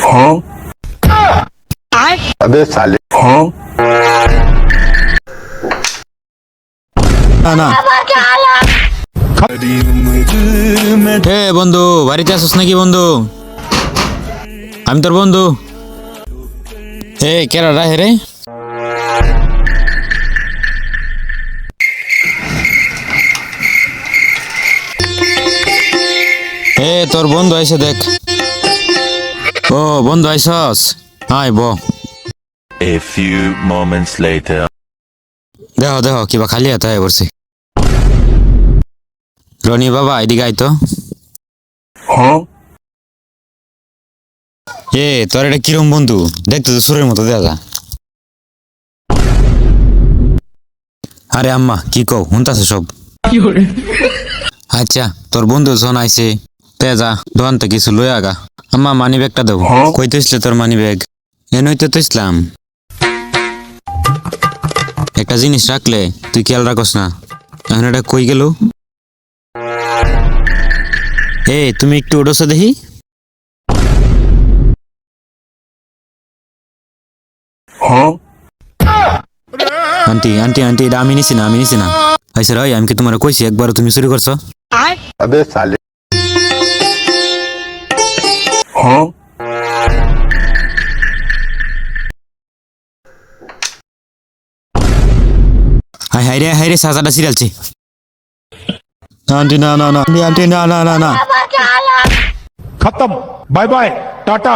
हाँ अबे साले हाँ না না হে বন্ধু, বাড়িতে আসিস নাকি বন্ধু? আমি তোর বন্ধু। হে কেরা রাহে রে? হে তোর বন্ধু আইসে দেখ। ও বন্ধু আইসস, আয় ব। A few moments later. দেখো দেখো কিবা খালি হাতে হয়ে পড়ছে। রনি বাবা এদিকে আয় তো। हाँ এ তোর এটা কিরম বন্ধু, দেখতে তো সুরের মতো দেখা যায়। আরে আম্মা কি কও, শুনতাছে সব। আচ্ছা তোর বন্ধু যখন আইছে তে যা দোকান থেকে কিছু লই আগা। আম্মা মানি ব্যাগটা দেবো। হ্যাঁ? কই তো তোর মানি ব্যাগ? এ নইতে তো ইসলাম। একটা জিনিস রাখলে তুই খেয়াল রাখস না, এখন এটা কই গেল? এ তুমি একটু ওডোসে দেখি। हाँ আন্টি আন্টি আন্টি এটা আমি নিছি না, আমি নিছি না। আইসে রাই, আমি কি তোমার কইছি একবার তুমি চুরি করছো? अबे साले हाँ হাই রে সাজাটা সিরিয়ালছি। আন্টি না না না, আন্টি না না না না। खत्म बाय बाय टाटा।